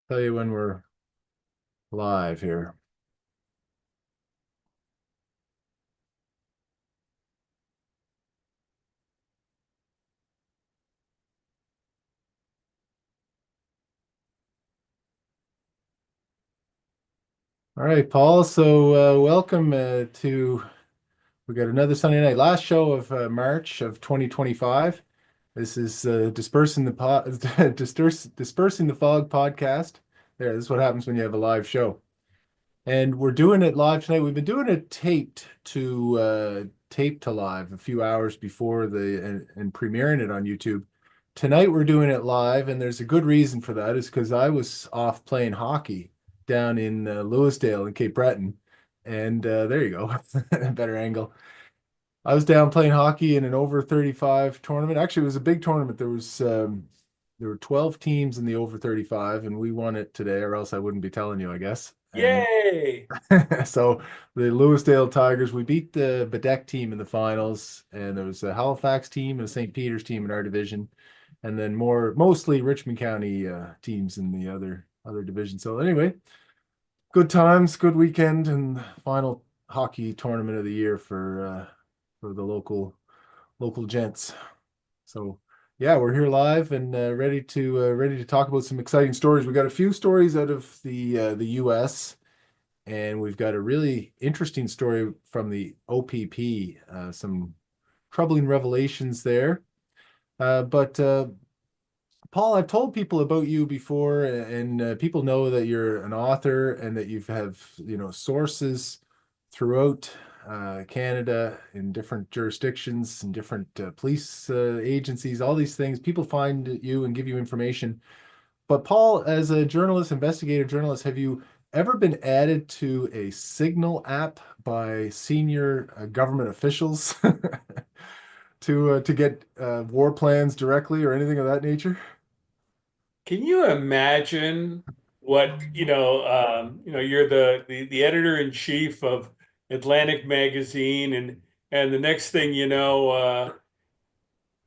Tell you when we're live here. All right, Paul. So welcome to we got another Sunday night, last show of March of 2025. This is Dispersing the Fog podcast. There, this is what happens when you have a live show. And we're doing it live tonight. We've been doing it taped to live a few hours before and premiering it on YouTube. Tonight we're doing it live, and there's a good reason for that. Is because I was off playing hockey down in Louisdale in Cape Breton, and there you go, better angle. I was down playing hockey in an over 35 tournament. Actually, it was a big tournament. There were 12 teams in the over 35, and we won it today, or else I wouldn't be telling you, I guess. And Yay! so the Louisdale Tigers, we beat the Bedeck team in the finals, and there was a Halifax team and a St. Peter's team in our division, and then mostly Richmond County teams in the other division. So anyway, good times, good weekend, and final hockey tournament of the year for the local gents. So yeah, we're here live and ready to talk about some exciting stories. We got a few stories out of the U.S. and we've got a really interesting story from the OPP. Some troubling revelations there. But Paul, I've told people about you before, and people know that you're an author and that you have, sources throughout Canada in different jurisdictions and different police agencies, all these things. People find you and give you information. But Paul, as a journalist, investigative journalist, have you ever been added to a Signal app by senior government officials to get war plans directly or anything of that nature? Can you imagine what, you're the editor-in-chief of Atlantic Magazine, and the next thing you know,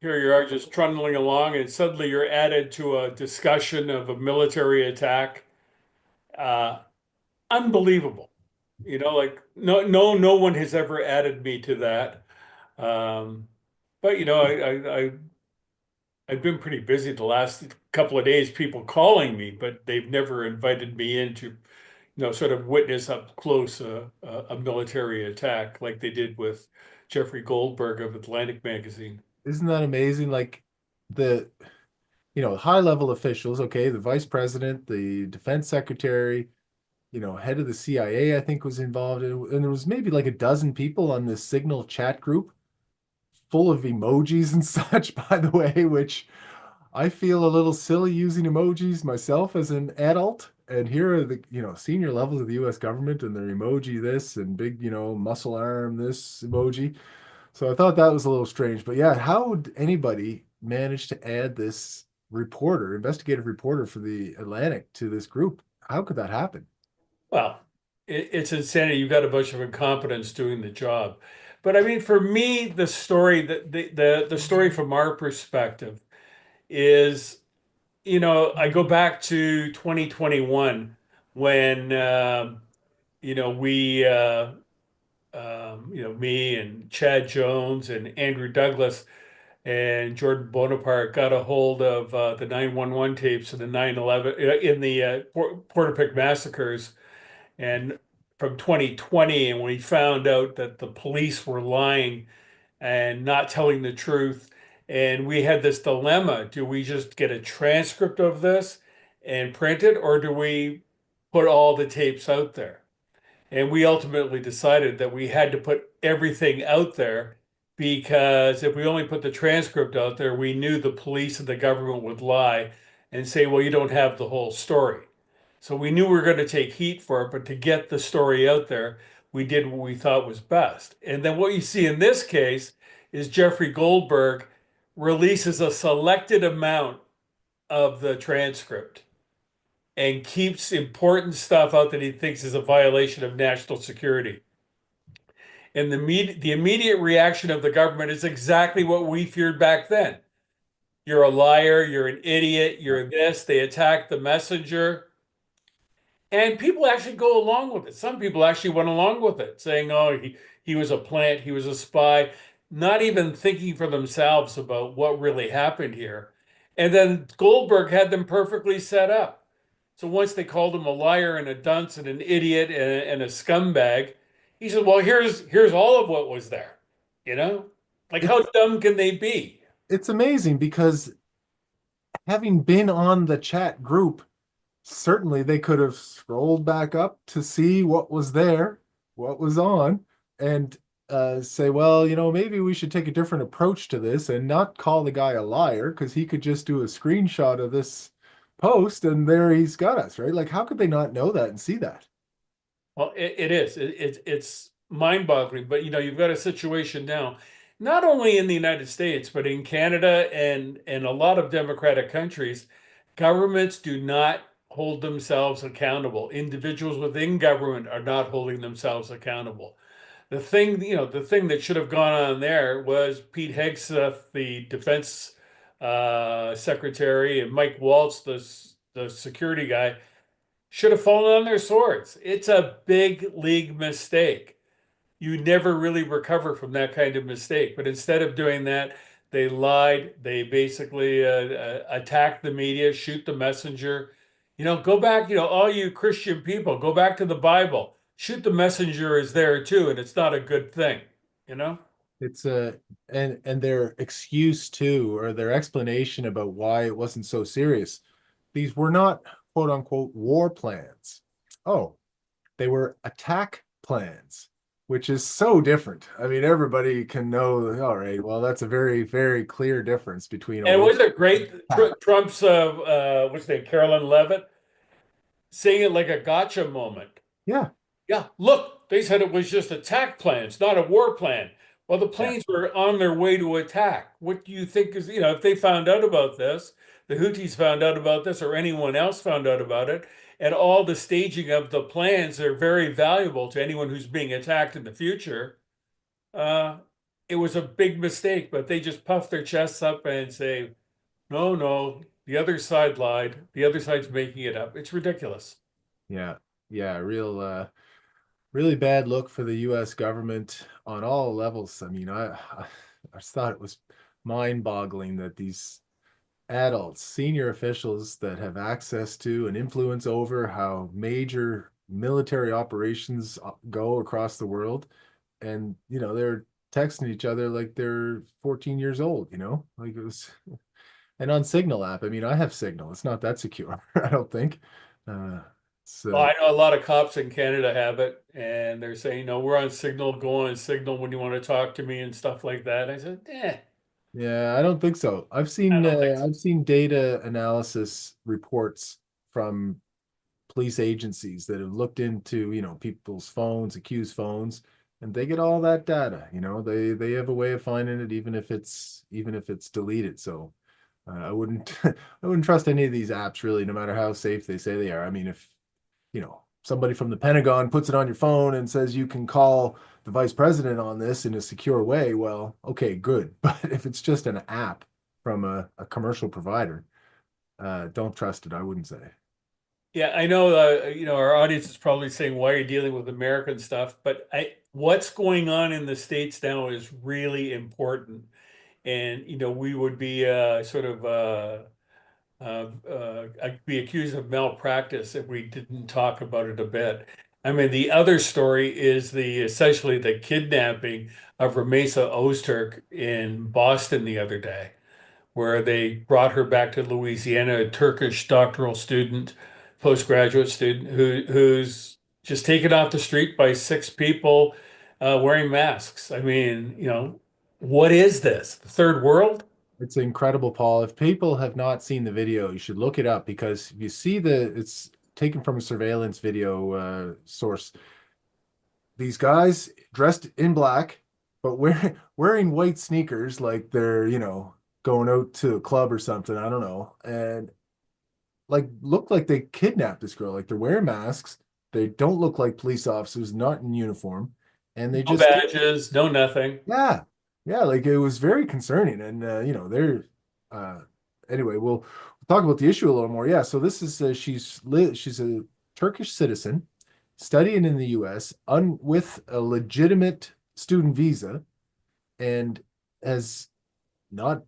here you are just trundling along, and suddenly you're added to a discussion of a military attack. Uh, Unbelievable. Like no one has ever added me to that. Um, but I've been pretty busy the last couple of days, people calling me, but they've never invited me in to, sort of witness up close a military attack like they did with Jeffrey Goldberg of Atlantic Magazine. Isn't that amazing? Like the, high level officials, okay, the vice president, the defense secretary, head of the CIA, I think was involved in, and there was maybe like a dozen people on this Signal chat group full of emojis and such, by the way, which I feel a little silly using emojis myself as an adult. And here are the, senior levels of the US government and their emoji this and big, muscle arm this emoji. So I thought that was a little strange. But yeah, how would anybody manage to add this reporter, investigative reporter for the Atlantic to this group? How could that happen? Well, it's insanity. You've got a bunch of incompetence doing the job. But I mean, for me, the story, the story from our perspective is, I go back to 2021 when, we, me and Chad Jones and Andrew Douglas and Jordan Bonaparte got a hold of the 911 tapes of the 9/11 in the Portapic massacres, and from 2020, and we found out that the police were lying and not telling the truth. And we had this dilemma. Do we just get a transcript of this and print it, or do we put all the tapes out there? And we ultimately decided that we had to put everything out there because if we only put the transcript out there, we knew the police and the government would lie and say, well, you don't have the whole story. So we knew we were going to take heat for it, but to get the story out there, we did what we thought was best. And then what you see in this case is Jeffrey Goldberg releases a selected amount of the transcript and keeps important stuff out that he thinks is a violation of national security. And the immediate reaction of the government is exactly what we feared back then. You're a liar, you're an idiot, you're this. They attack the messenger. And people actually go along with it. Some people actually went along with it, saying, "Oh, he was a plant, he was a spy," not even thinking for themselves about what really happened here. And then Goldberg had them perfectly set up. So once they called him a liar and a dunce and an idiot and a scumbag, he said, "Well, here's all of what was there." You know, like how It's dumb can they be? it's amazing because having been on the chat group, certainly they could have scrolled back up to see what was there, what was on, and say, well, maybe we should take a different approach to this and not call the guy a liar because he could just do a screenshot of this post and there he's got us, right? Like, how could they not know that and see that? Well, it is. It's mind-boggling. But you've got a situation now, not only in the United States, but in Canada and a lot of democratic countries, governments do not hold themselves accountable. Individuals within government are not holding themselves accountable. The thing that should have gone on there was Pete Hegseth, the defense secretary, and Mike Waltz, the security guy should have fallen on their swords. It's a big league mistake. You never really recover from that kind of mistake. But instead of doing that, they lied. They basically attacked the media, shoot the messenger. Go back, all you Christian people, go back to the Bible. Shoot the messenger is there too, and it's not a good thing, you know? It's a and their excuse too, or their explanation about why it wasn't so serious. These were not quote unquote war plans. Oh, they were attack plans, which is so different. I mean, everybody can know, all right, well, that's a very, very clear difference between a And war was it and great? an attack. Trump's, what's her name, Carolyn Levitt, saying it like a gotcha moment. Yeah, Yeah, look, they said it was just attack plans, not a war plan. Well, the yeah. planes were on their way to attack. What do you think is, if they found out about this, the Houthis found out about this, or anyone else found out about it, and all the staging of the plans are very valuable to anyone who's being attacked in the future. Uh, it was a big mistake, but they just puff their chests up and say, no, no, the other side lied. The other side's making it up. It's ridiculous. Yeah, yeah, really bad look for the US government on all levels. I mean, I just thought it was mind-boggling that these adults, senior officials that have access to and influence over how major military operations go across the world, and they're texting each other like they're 14 years old, like it was. And on Signal app, I mean, I have Signal. It's not that secure, I don't think. uh it's Well, I know a lot of cops in Canada have it, and they're saying, no, we're on Signal, go on Signal when you want to talk to me and stuff like that. I said, Yeah, I don't think so. I've I seen don't think uh, so. I've seen data analysis reports from police agencies that have looked into, people's phones, accused phones, and they get all that data. They have a way of finding it even if it's deleted. So I wouldn't I wouldn't trust any of these apps really, no matter how safe they say they are. I mean, if somebody from the Pentagon puts it on your phone and says you can call the vice president on this in a secure way, well, okay, good. But if it's just an app from a commercial provider, don't trust it, I wouldn't say. Yeah, I know, our audience is probably saying, why are you dealing with American stuff? But what's going on in the States now is really important. And, we would be sort of be accused of malpractice if we didn't talk about it a bit. I mean, the other story is essentially the kidnapping of Rumeysa Ozturk in Boston the other day, where they brought her back to Louisiana, a Turkish doctoral student, postgraduate student who's just taken off the street by six people wearing masks. I mean, what is this? The third world? It's incredible, Paul. If people have not seen the video, you should look it up because you see it's taken from a surveillance video source. These guys dressed in black, but wearing white sneakers like they're, going out to a club or something. I don't know. And like look like they kidnapped this girl. Like they're wearing masks. They don't look like police officers, not in uniform. And they No just, badges, no nothing. yeah, yeah, like it was very concerning. And, they're, uh, anyway, we'll talk about the issue a little more. Yeah. So this is, she's a Turkish citizen studying in the US with a legitimate student visa and has not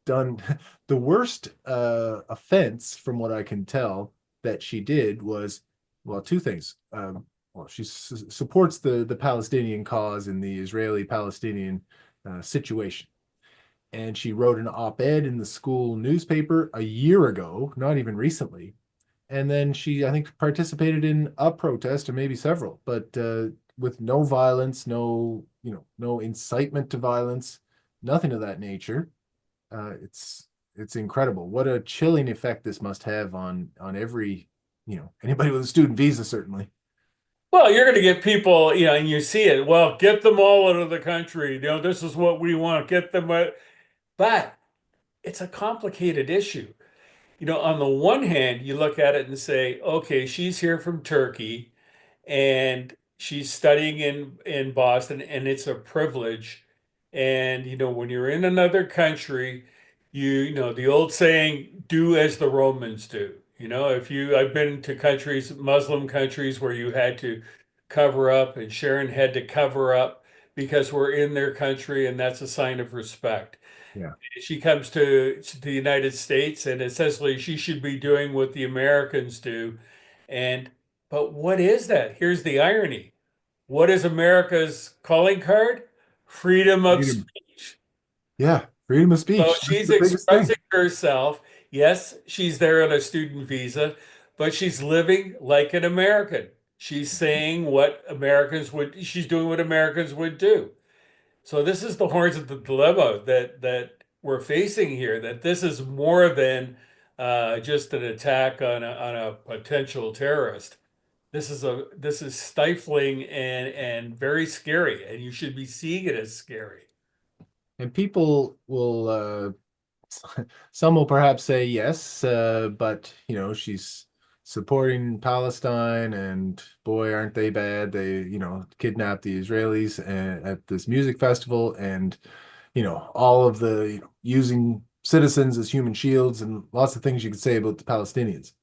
done the worst offense from what I can tell that she did was, well, two things. Well, she supports the Palestinian cause in the Israeli-Palestinian situation. And she wrote an op-ed in the school newspaper a year ago, not even recently. And then she, I think, participated in a protest or maybe several, but with no violence, no incitement to violence, nothing of that nature. It's incredible. What a chilling effect this must have on every, anybody with a student visa, certainly. Well, you're going to get people, and you see it. Well, get them all out of the country. This is what we want. Get them out. But it's a complicated issue. On the one hand, you look at it and say, okay, she's here from Turkey and she's studying in Boston, and it's a privilege. And when you're in another country, the old saying, do as the Romans do. If I've been to countries, Muslim countries, where you had to cover up, and Sharon had to cover up because we're in their country, and that's a sign of respect. Yeah. She comes to the United States, and essentially she should be doing what the Americans do. And but what is that? Here's the irony. What is America's calling card? Freedom of Freedom. speech. Yeah. Freedom of So speech. That's she's the biggest thing. expressing herself. Yes, she's there on a student visa, but she's living like an American. She's saying she's doing what Americans would do. So this is the horns of the dilemma that we're facing here, that this is more than just an attack on a potential terrorist. This is stifling and very scary, and you should be seeing it as scary. And people will some will perhaps say yes, but she's supporting Palestine, and boy, aren't they bad? They, kidnapped the Israelis at this music festival, and all of the using citizens as human shields, and lots of things you could say about the Palestinians.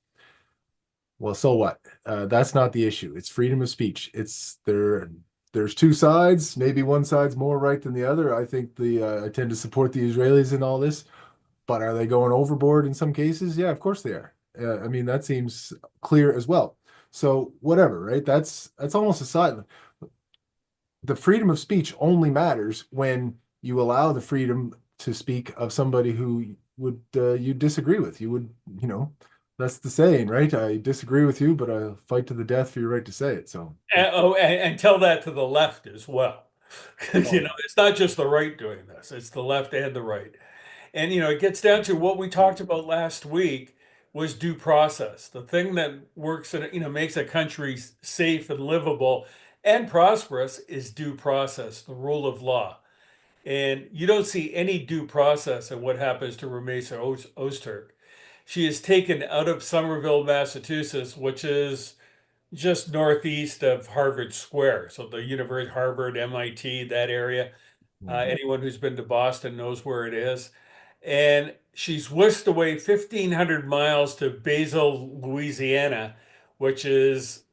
Well, so what? That's not the issue. It's freedom of speech. It's there. There's two sides. Maybe one side's more right than the other. I think I tend to support the Israelis in all this. But are they going overboard in some cases? Yeah, of course they are. I mean, that seems clear as well. So whatever, right? That's almost a side. The freedom of speech only matters when you allow the freedom to speak of somebody who would you disagree with. You would, that's the saying, right? I disagree with you, but I'll fight to the death for your right to say it. So, And tell that to the left as well. oh yeah, It's not just the right doing this, it's the left and the right. And it gets down to what we talked about last week was due process. The thing that works and makes a country safe and livable and prosperous is due process, the rule of law. And you don't see any due process in what happens to Rumeysa Ozturk. She is taken out of Somerville, Massachusetts, which is just northeast of Harvard Square. So the University, Harvard, MIT, that area. mhm. Anyone who's been to Boston knows where it is. And she's whisked away 1,500 miles to Basel, Louisiana, which is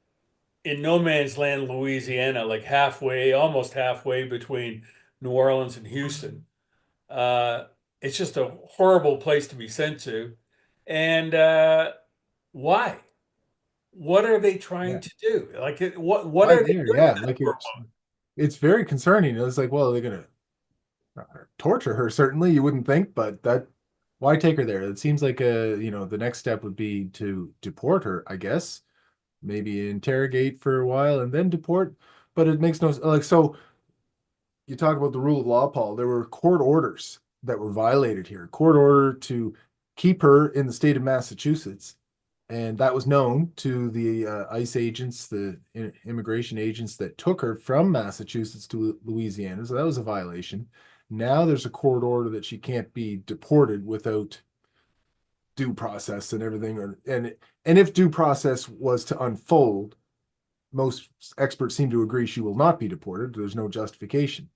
in no man's land, Louisiana, like halfway, almost halfway between New Orleans and Houston. Uh, it's just a horrible place to be sent to. And why? What are they trying Yeah. to do? Like, what Why are they there? doing Yeah, to like this poor it's very concerning. It's like, well, they're gonna torture her, certainly. You wouldn't think, but why take her there? It seems like the next step would be to deport her, I guess. Maybe interrogate for a while and then deport. But it makes no like so you talk about the rule of law, Paul. There were court orders that were violated here. Court order to keep her in the state of Massachusetts, and that was known to the ICE agents, the immigration agents that took her from Massachusetts to Louisiana. So that was a violation. Now there's a court order that she can't be deported without due process and everything. And if due process was to unfold, most experts seem to agree she will not be deported. There's no justification.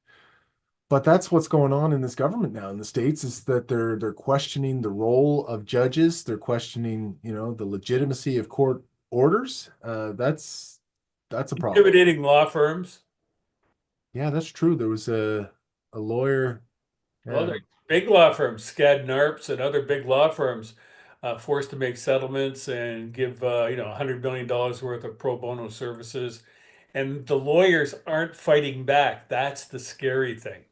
But that's what's going on in this government now in the States is that they're questioning the role of judges. They're questioning, the legitimacy of court orders, that's a problem. Intimidating law firms. Yeah, that's true. There was a lawyer. Well, Yeah, they're big law firms, Skadden Arps and other big law firms, forced to make settlements and give $100 million worth of pro bono services. And the lawyers aren't fighting back. That's the scary thing.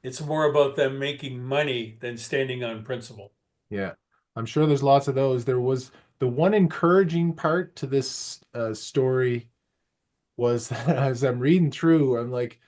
It's more about them making money than standing on principle. yeah. I'm sure there's lots of those. There was the one encouraging part to this story was that as I'm reading through, I'm like,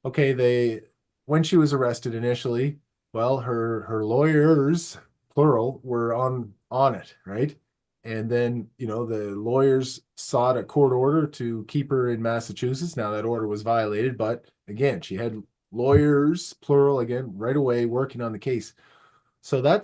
okay, they when she was arrested initially, well, her lawyers, plural, were on it, right? And then, the lawyers sought a court order to keep her in Massachusetts. Now that order was violated, but again, she had lawyers, plural, again, right away working on the case. So I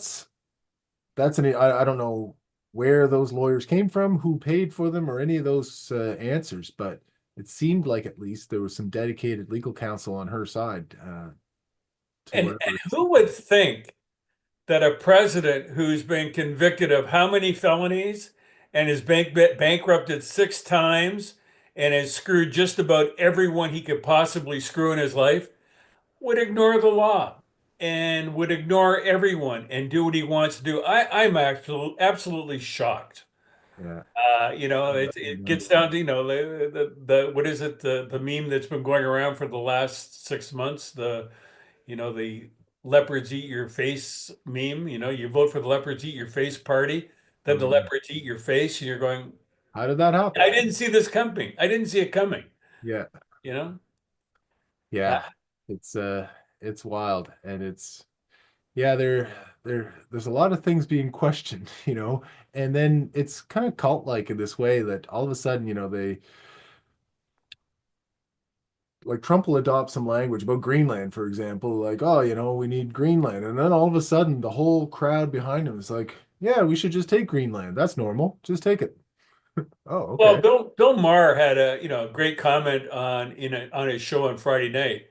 don't know where those lawyers came from, who paid for them, or any of those answers, but it seemed like at least there was some dedicated legal counsel on her side to And wherever. who would think that a president who's been convicted of how many felonies and is bankrupted 6 times and has screwed just about everyone he could possibly screw in his life would ignore the law and would ignore everyone and do what he wants to do. I'm absolutely shocked. Yeah. It gets down to, the what is it, the meme that's been going around for the last 6 months, the leopards eat your face meme. You vote for the leopards eat your face party, then the Mhm. leopards eat your face, and you're going, How did that happen? I didn't see this coming. I didn't see it coming, Yeah. you know? Yeah. Ah, It's it's wild, and yeah, there's a lot of things being questioned, and then it's kind of cult-like in this way that all of a sudden, they like Trump will adopt some language about Greenland, for example, like, oh, we need Greenland. And then all of a sudden, the whole crowd behind him is like, yeah, we should just take Greenland. That's normal. Just take it. Oh, Well, okay. Bill Maher had a great comment on his show on Friday night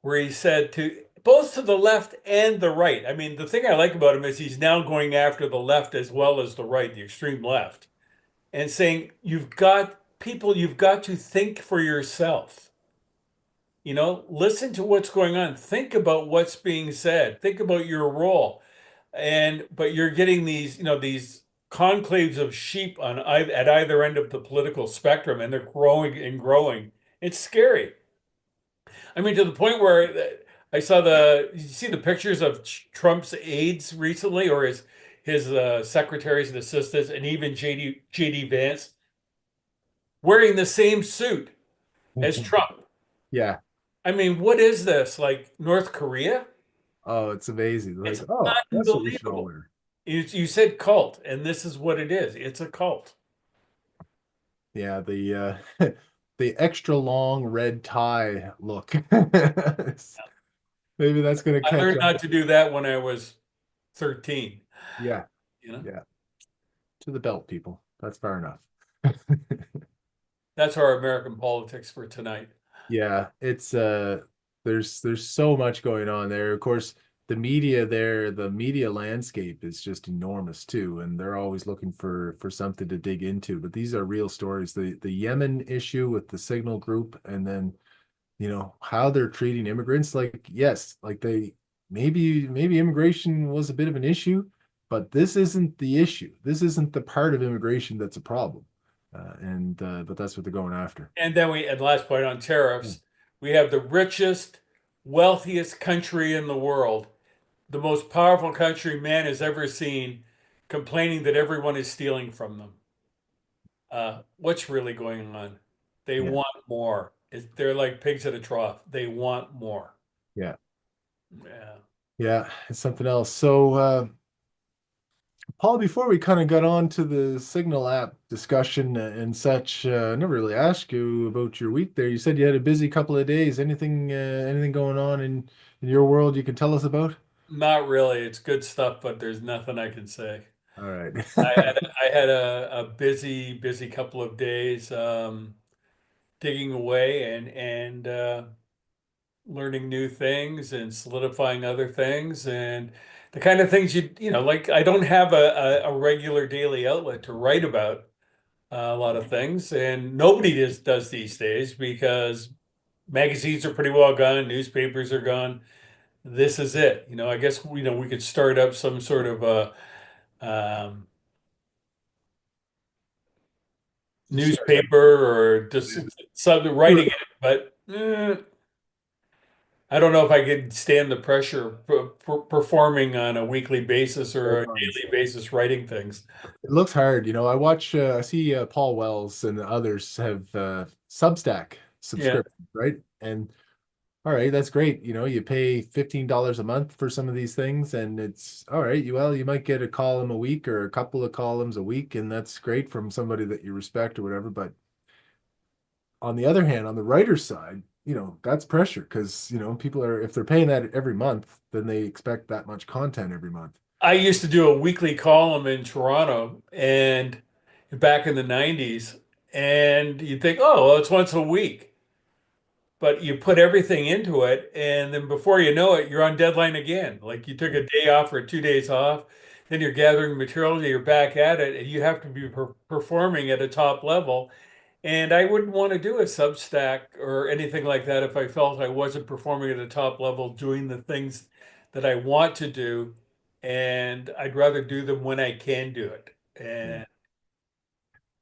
where he said to both to the left and the right. I mean, the thing I like about him is he's now going after the left as well as the right, the extreme left, and saying you've got to think for yourself. Listen to what's going on. Think about what's being said. Think about your role. But you're getting these conclaves of sheep at either end of the political spectrum, and they're growing and growing. It's scary. I mean, to the point where I saw you see the pictures of Trump's aides recently, or his secretaries and assistants, and even JD Vance wearing the same suit as Trump. Yeah. I mean, what is this? Like North Korea? Oh, it's amazing. Like, It's oh, that's what we should all unbelievable. wear. You said cult, and this is what it is. It's a cult. Yeah, the the extra long red tie look. Maybe that's gonna I catch learned on. not to do that when I was 13, Yeah, you know? yeah. To the belt, people. That's far enough. That's our American politics for tonight. Yeah, it's there's so much going on there. Of course, the media landscape is just enormous too, and they're always looking for something to dig into. But these are real stories. The Yemen issue with the Signal Group, and then, how they're treating immigrants. Like, yes, like maybe immigration was a bit of an issue, but this isn't the issue. This isn't the part of immigration that's a problem. And but that's what they're going after. And then and last point on Yeah. tariffs, we have the richest, wealthiest country in the world, the most powerful country man has ever seen, complaining that everyone is stealing from them. What's really going on? They Yeah. want more. They're like pigs at a trough. They want more. Yeah. Yeah. Yeah, it's something else. So, Paul, before we kind of got on to the Signal app discussion and such, I never really asked you about your week there. You said you had a busy couple of days. Anything going on in your world you can tell us about? Not really. It's good stuff, but there's nothing I can say. All right. I had a busy, busy couple of days digging away and learning new things and solidifying other things and the kind of things like I don't have a regular daily outlet to write about. a lot of things, and nobody does these days because magazines are pretty well gone, newspapers are gone. This is it. I guess we could start up some sort of a um, Sure. newspaper or just something writing it, but I don't know if I could stand the pressure performing on a weekly basis or a Deadlines. daily basis writing things. It looks hard, I see Paul Wells and others have Substack Yeah. subscription, right? And all right, that's great. You pay $15 a month for some of these things, and it's all right. You might get a column a week or a couple of columns a week, and that's great from somebody that you respect or whatever. But on the other hand, on the writer's side, that's pressure because, people are, if they're paying that every month, then they expect that much content every month. I used to do a weekly column in Toronto and back in the 90s, and you'd think, oh, well, it's once a week. But you put everything into it, and then before you know it, you're on deadline again. Like you took a day off or 2 days off, then you're gathering material, you're back at it, and you have to be performing at a top level. And I wouldn't want to do a Substack or anything like that if I felt I wasn't performing at a top level, doing the things that I want to do. And I'd rather do them when I can do it. Yeah. And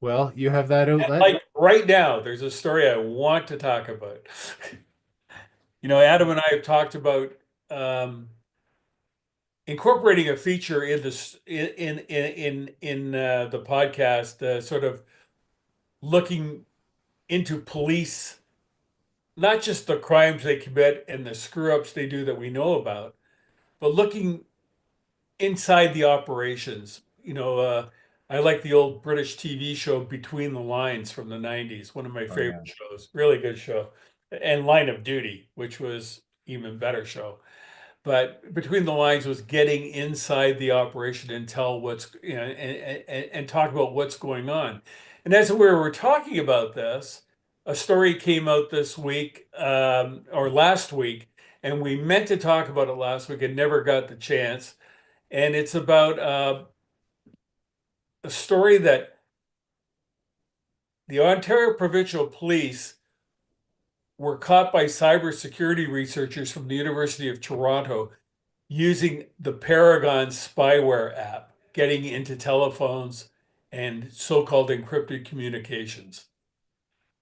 Well, you have that outlet. like right now, there's a story I want to talk about. Adam and I have talked about um, incorporating a feature in this in the podcast, sort of looking into police, not just the crimes they commit and the screw ups they do that we know about, but looking inside the operations. I like the old British TV show Between the Lines from the 90s, one of my Oh yeah. favorite shows, really good show, and Line of Duty, which was even better show. But Between the Lines was getting inside the operation and tell and talk about what's going on. And as we were talking about this, a story came out this week or last week, and we meant to talk about it last week and never got the chance. And it's about a story that the Ontario Provincial Police were caught by cybersecurity researchers from the University of Toronto using the Paragon spyware app, getting into telephones and so-called encrypted communications.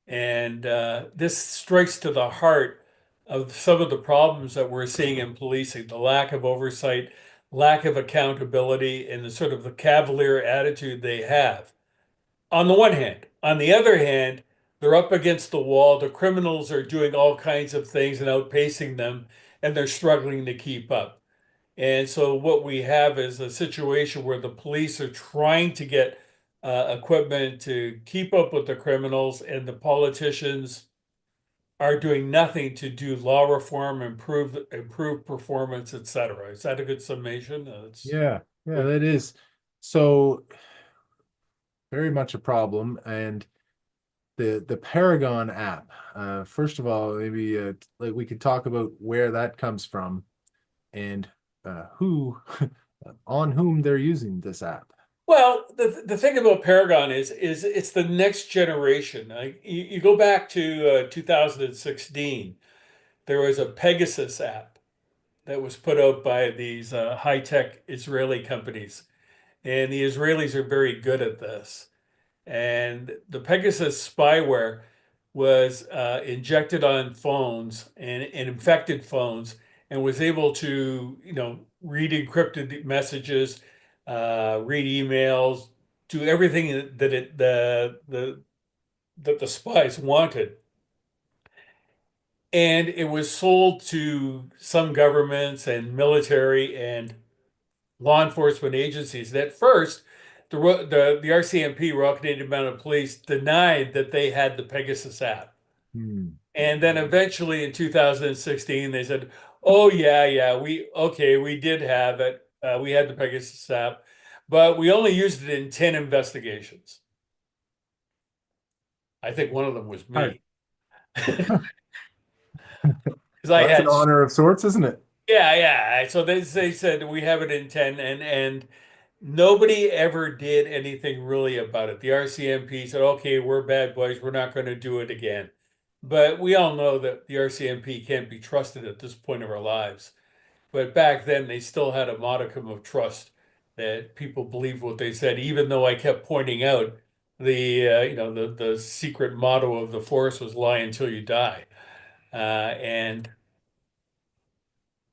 And this strikes to the heart of some of the problems that we're seeing in policing, the lack of oversight, lack of accountability, and the sort of the cavalier attitude they have. On the one hand. On the other hand, they're up against the wall. The criminals are doing all kinds of things and outpacing them, and they're struggling to keep up. And so what we have is a situation where the police are trying to get equipment to keep up with the criminals, and the politicians are doing nothing to do law reform, improve performance, etc. Is that a good summation? It's Yeah, yeah, that is so very much a problem. And the Paragon app, first of all, maybe like we could talk about where that comes from and who on whom they're using this app. Well, the thing about Paragon is it's the next generation. Like you go back to 2016, there was a Pegasus app that was put out by these high-tech Israeli companies, and the Israelis are very good at this. And the Pegasus spyware was injected on phones and infected phones, and was able to, read encrypted messages, read emails, do everything that it the that the spies wanted. And it was sold to some governments and military and law enforcement agencies. And at first, the RCMP, Royal Canadian Mounted Police, denied that they had the Pegasus app. Hmm. And then eventually in 2016, they said, "Oh yeah, we did have it. We had the Pegasus app, but we only used it in 10 investigations." I think one of them was All right. me because I Well, that's an had honor of sorts, isn't it? yeah. So they said we have it in 10, and Nobody ever did anything really about it. The RCMP said, okay, we're bad boys. We're not going to do it again. But we all know that the RCMP can't be trusted at this point of our lives. But back then, they still had a modicum of trust that people believed what they said, even though I kept pointing out the secret motto of the force was lie until you die. And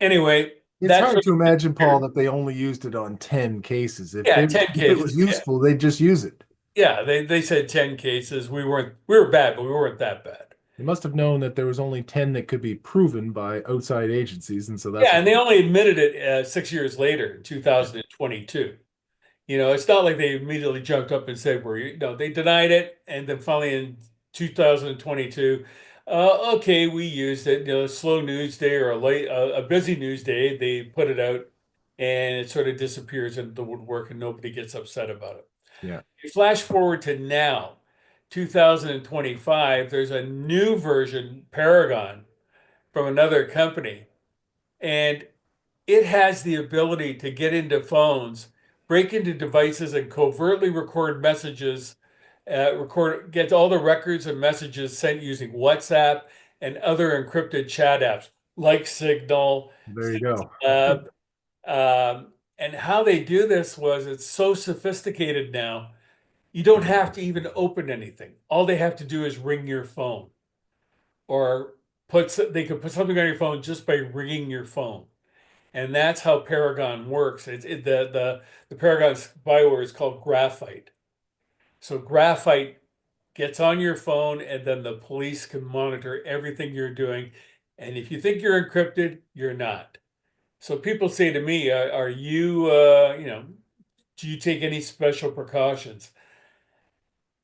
anyway, It's that's hard sort to of imagine, Paul, disappeared. that they only used it on 10 cases. Yeah, 10 If it was cases. Yeah. useful, they'd just use it. Yeah, they said 10 cases. We were bad, but we weren't that bad. They must have known that there was only 10 that could be proven by outside agencies, and so that's Yeah, what and they only admitted it 6 years later in 2022. It's not like they immediately jumped up and said, they denied it. And then finally in 2022, okay, we used it, slow news day or a busy news day. They put it out and it sort of disappears into the woodwork and nobody gets upset about it. yeah. You flash forward to now, 2025, there's a new version, Paragon, from another company. And it has the ability to get into phones, break into devices, and covertly record messages, get all the records and messages sent using WhatsApp and other encrypted chat apps like Signal, There you go. Lab. And how they do this was it's so sophisticated now. You don't have to even open anything. All they have to do is ring your phone, or they could put something on your phone just by ringing your phone. And that's how Paragon works. The Paragon spyware is called graphite. So graphite gets on your phone, and then the police can monitor everything you're doing. And if you think you're encrypted, you're not. So people say to me, "Are you, do you take any special precautions?"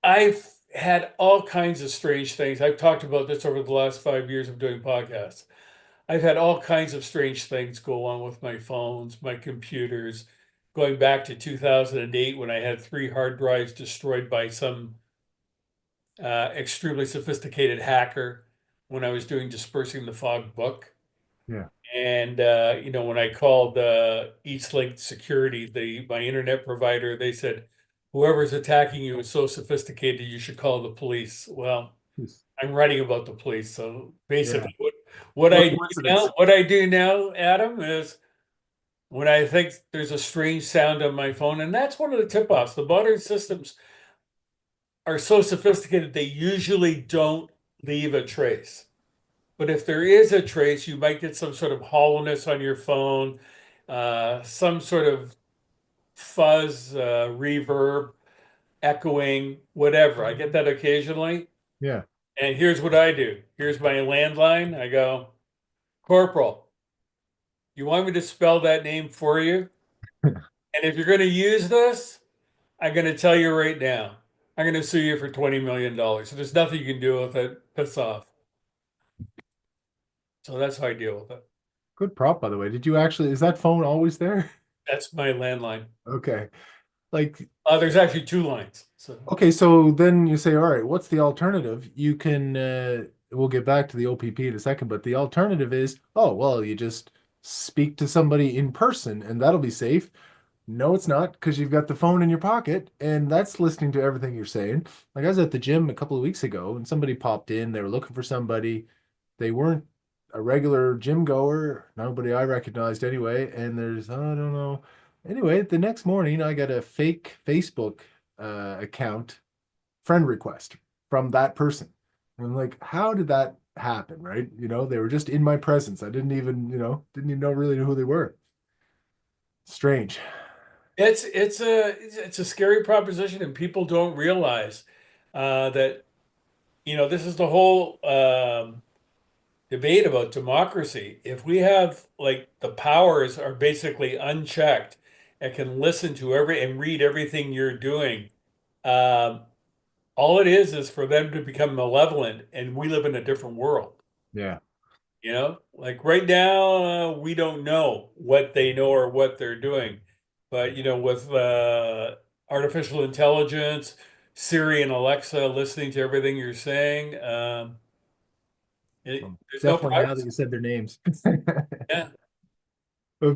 I've had all kinds of strange things. I've talked about this over the last 5 years of doing podcasts. I've had all kinds of strange things go on with my phones, my computers, going back to 2008 when I had 3 hard drives destroyed by some extremely sophisticated hacker when I was doing Dispersing the Fog book. Yeah. And when I called Eastlink Security, my internet provider, they said, "Whoever's attacking you is so sophisticated, you should call the police." Well, Jeez. I'm writing about the police, so Yeah. basically, What a coincidence. what I do now, Adam, is when I think there's a strange sound on my phone, and that's one of the tip-offs. The modern systems are so sophisticated, they usually don't leave a trace. But if there is a trace, you might get some sort of hollowness on your phone, some sort of fuzz, reverb, echoing, whatever. I get that occasionally. Yeah. And here's what I do. Here's my landline. I go, "Corporal, you want me to spell that name for you? And if you're going to use this, I'm going to tell you right now, I'm going to sue you for $20 million. So there's nothing you can do with it. Piss off." So that's how I deal with it. Good prop, by the way. Did you actually, is that phone always there? That's my landline. Okay. Like, There's actually 2 lines. So okay, so then you say, all right, what's the alternative? You can, we'll get back to the OPP in a second, but the alternative is, oh, well, you just speak to somebody in person and that'll be safe. No, it's not because you've got the phone in your pocket and that's listening to everything you're saying. Like I was at the gym a couple of weeks ago and somebody popped in, they were looking for somebody. They weren't a regular gym goer, nobody I recognized anyway. And there's, I don't know. Anyway, the next morning I got a fake Facebook account friend request from that person. And I'm like, how did that happen? Right? They were just in my presence. I didn't even know really who they were. Strange. it's a scary proposition, and people don't realize that this is the whole debate about democracy. If we have like the powers are basically unchecked and can listen to and read everything you're doing, um, all it is for them to become malevolent, and we live in a different world. Yeah. Like right now, we don't know what they know or what they're doing. But, with artificial intelligence, Siri and Alexa listening to everything you're saying, Well, there's no definitely now that privacy. you said their names. Yeah.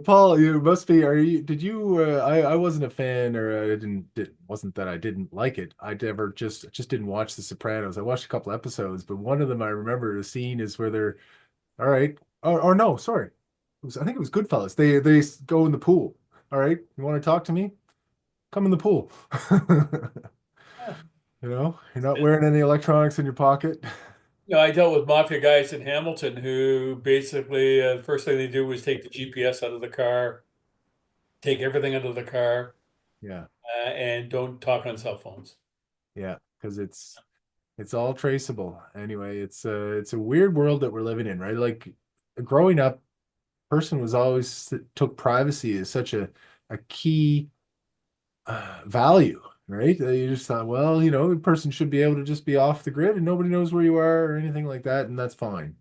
Paul, you must be. Are you? Did you? I wasn't a fan, or I didn't. Wasn't that I didn't like it. I never just didn't watch The Sopranos. I watched a couple episodes, but one of them I remember the scene is where they're all right. Or no, sorry. I think it was Goodfellas. They go in the pool. All right, you want to talk to me? Come in the pool. You're not wearing any electronics in your pocket. I dealt with mafia guys in Hamilton who basically the first thing they do was take the GPS out of the car, take everything out of the car, Yeah, and don't talk on cell phones. yeah, because it's all traceable. Anyway, it's a weird world that we're living in, right? Like growing up, person was always took privacy as such a key value, right? You just thought, well, a person should be able to just be off the grid and nobody knows where you are or anything like that, and that's fine.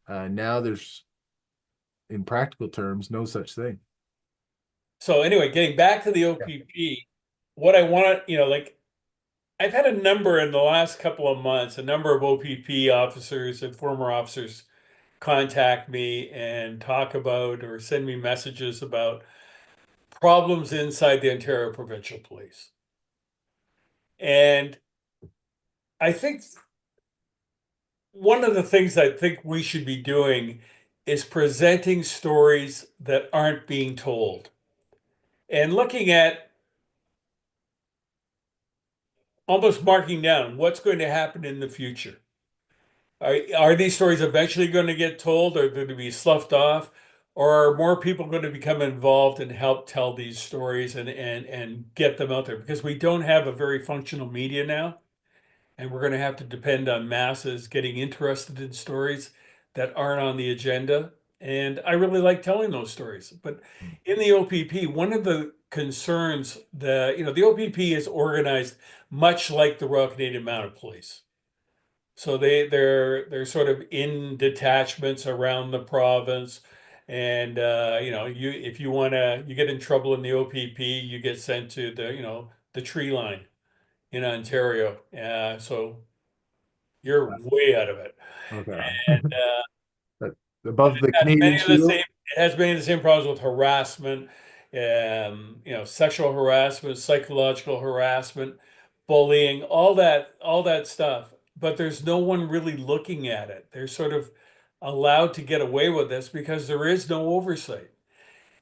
Now there's, in practical terms, no such thing. So anyway, getting back to the Yeah. OPP, what I want, like I've had a number in the last couple of months, a number of OPP officers and former officers contact me and talk about or send me messages about problems inside the Ontario Provincial Police. And I think one of the things I think we should be doing is presenting stories that aren't being told and looking at almost marking down what's going to happen in the future. Are these stories eventually going to get told or going to be sloughed off? Or are more people going to become involved and help tell these stories and get them out there? Because we don't have a very functional media now. And we're going to have to depend on masses getting interested in stories that aren't on the agenda. And I really like telling those stories. But in the OPP, one of the concerns the OPP is organized much like the Royal Canadian Mounted Police. So they're sort of in detachments around the province. And you if you wanna you get in trouble in the OPP, you get sent to the tree line in Ontario. So you're way out of it. Okay. And But above the has Canadian many of the Shield. same it has many of the same problems with harassment, sexual harassment, psychological harassment, bullying, all that stuff. But there's no one really looking at it. They're sort of allowed to get away with this because there is no oversight.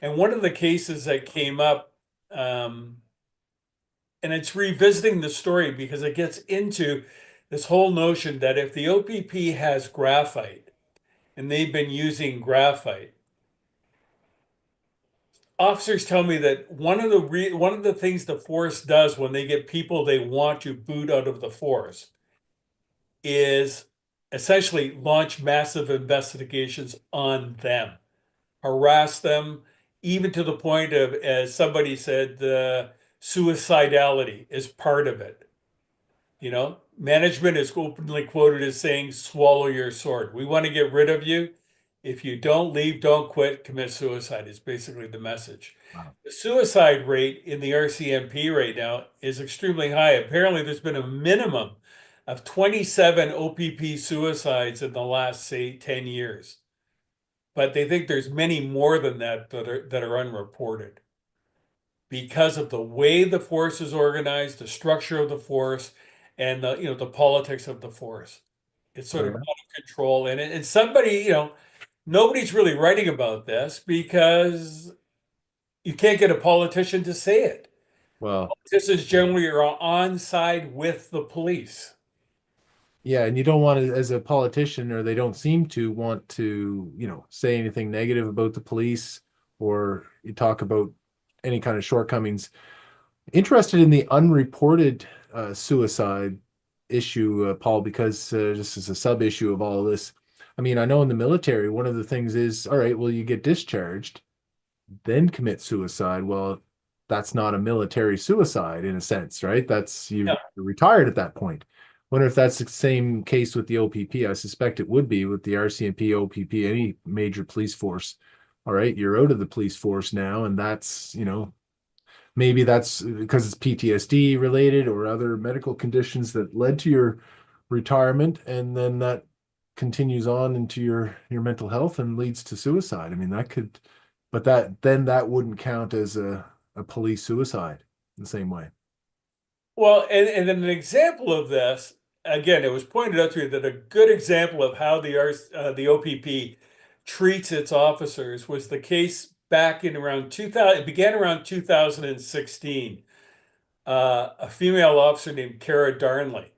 And one of the cases that came up, and it's revisiting the story because it gets into this whole notion that if the OPP has graphite and they've been using graphite, officers tell me that one of the things the force does when they get people they want to boot out of the force is essentially launch massive investigations on them, harass them, even to the point of, as somebody said, suicidality is part of it. Management is openly quoted as saying, swallow your sword. We want to get rid of you. If you don't leave, don't quit, commit suicide is basically the message. Wow. The suicide rate in the RCMP right now is extremely high. Apparently, there's been a minimum of 27 OPP suicides in the last, say, 10 years. But they think there's many more than that are unreported because of the way the force is organized, the structure of the force, and the politics of the force. It's Oh, sort of out yeah. of control, and somebody, nobody's really writing about this because you can't get a politician to say it. Well, Politicians generally are on side with the police. yeah, and you don't want to, as a politician, or they don't seem to want to, say anything negative about the police or you talk about any kind of shortcomings. Interested in the unreported suicide issue, Paul, because just as a sub issue of all of this. I mean, I know in the military, one of the things is, all right, well, you get discharged, then commit suicide. Well, that's not a military suicide in a sense, right? Yeah. You're retired at that point. Wonder if that's the same case with the OPP. I suspect it would be with the RCMP, OPP, any major police force. All right, you're out of the police force now, and that's, maybe that's because it's PTSD related or other medical conditions that led to your retirement, and then that continues on into your mental health and leads to suicide. I mean, that could But that wouldn't count as a police suicide in the same way. Well, and then an example of this, again, it was pointed out to me that a good example of how the OPP treats its officers was the case back in around 2000. It began around 2016. A female officer named Kara Darnley.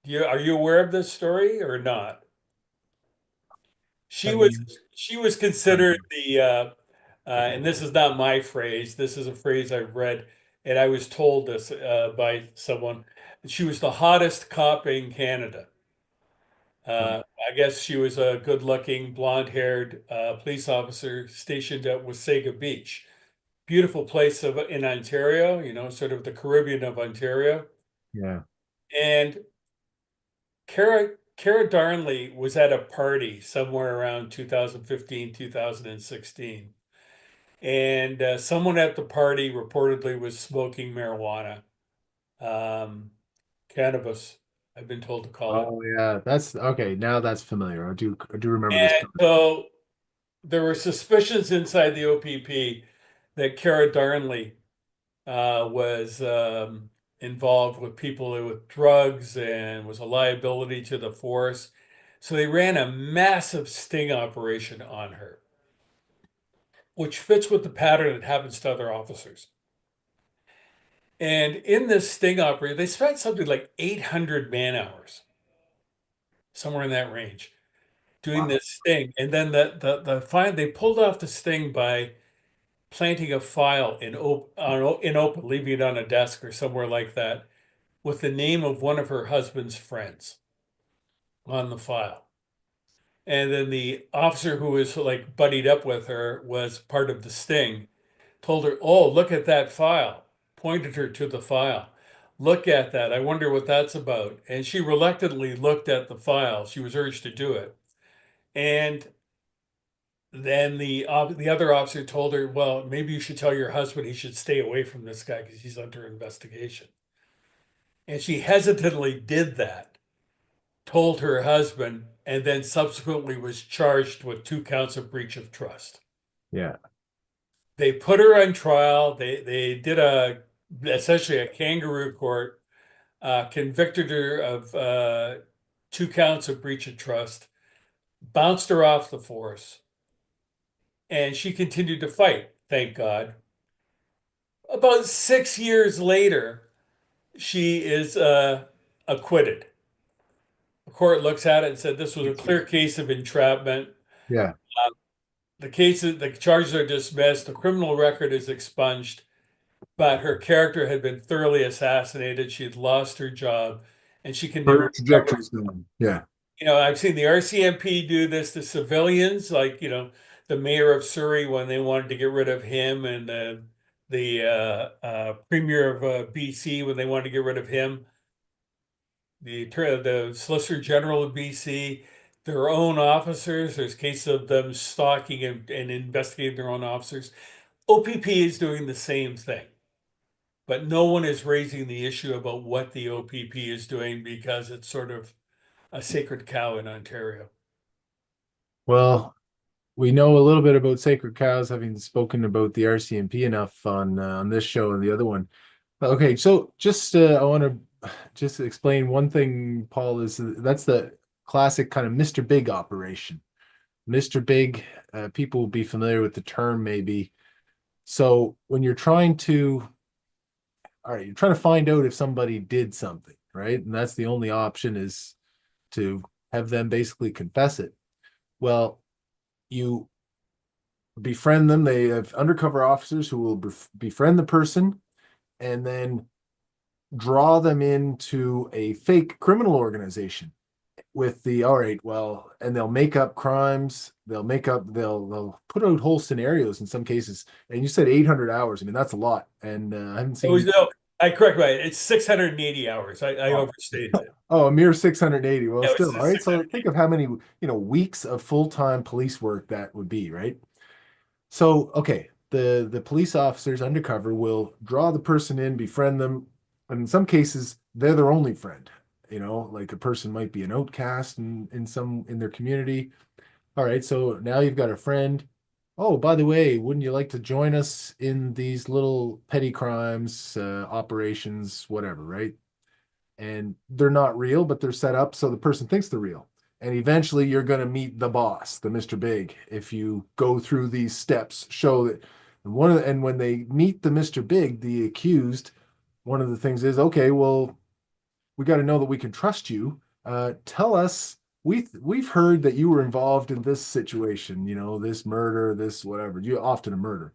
Are you aware of this story or not? She I was mean, she was considered and this is not my phrase. This is a phrase I've read, and I was told this by someone. She was the hottest cop in Canada. I guess she was a good-looking, blonde-haired police officer stationed at Wasaga Beach. Beautiful place in Ontario, sort of the Caribbean of Ontario. yeah. And Kara Darnley was at a party somewhere around 2015, 2016. And someone at the party reportedly was smoking marijuana, um, cannabis, I've been told to call it. Oh yeah, that's okay. Now that's familiar. I do remember this And story. so there were suspicions inside the OPP that Kara Darnley was involved with people with drugs and was a liability to the force. So they ran a massive sting operation on her, which fits with the pattern that happens to other officers. And in this sting operation, they spent something like 800 man hours, somewhere in that range, doing Wow. this sting. And then they pulled off the sting by planting a file in open, leaving it on a desk or somewhere like that, with the name of one of her husband's friends on the file. And then the officer who was like buddied up with her was part of the sting, told her, "Oh, look at that file," pointed her to the file. "Look at that. I wonder what that's about." And she reluctantly looked at the file. She was urged to do it. And then the other officer told her, "Well, maybe you should tell your husband he should stay away from this guy because he's under investigation." And she hesitantly did that, told her husband, and then subsequently was charged with 2 counts of breach of trust. Yeah. They put her on trial. They did essentially a kangaroo court, convicted her of 2 counts of breach of trust, bounced her off the force, and she continued to fight, thank God. About 6 years later, she is acquitted. The court looks at it and said this was a clear case of entrapment. Yeah. The charges are dismissed, the criminal record is expunged, but her character had been thoroughly assassinated. She had lost her job, and she can Her never recover. trajectory's going. Yeah. I've seen the RCMP do this to civilians, like, the mayor of Surrey when they wanted to get rid of him, and the premier of BC when they wanted to get rid of him, the Solicitor General of BC, their own officers. There's cases of them stalking and investigating their own officers. OPP is doing the same thing. But no one is raising the issue about what the OPP is doing because it's sort of a sacred cow in Ontario. Well, we know a little bit about sacred cows, having spoken about the RCMP enough on this show and the other one. Okay, so just I want to just explain one thing, Paul, is that's the classic kind of Mr. Big operation. Mr. Big, people will be familiar with the term maybe. So when you're trying to, all right, you're trying to find out if somebody did something, right? And that's the only option is to have them basically confess it. Well, you befriend them. They have undercover officers who will befriend the person and then draw them into a fake criminal organization with the all right, well, and they'll make up crimes, they'll put out whole scenarios in some cases. And you said 800 hours. I mean, that's a lot. And I haven't It was seen no, I correct right. It's 680 hours. I overstated it. a mere 680. Well, Yeah, it still, all was right. So 600. think of how many, weeks of full-time police work that would be, right? So, okay, the police officers undercover will draw the person in, befriend them, and in some cases, they're their only friend. Like a person might be an outcast in their community. All right, so now you've got a friend. oh, by the way, wouldn't you like to join us in these little petty crimes, operations, whatever, right? And they're not real, but they're set up so the person thinks they're real. And eventually you're going to meet the boss, the Mr. Big, if you go through these steps, show that and when they meet the Mr. Big, the accused, one of the things is, okay, well, we got to know that we can trust you. Tell us, we've heard that you were involved in this situation, this murder, this whatever, you often a murder.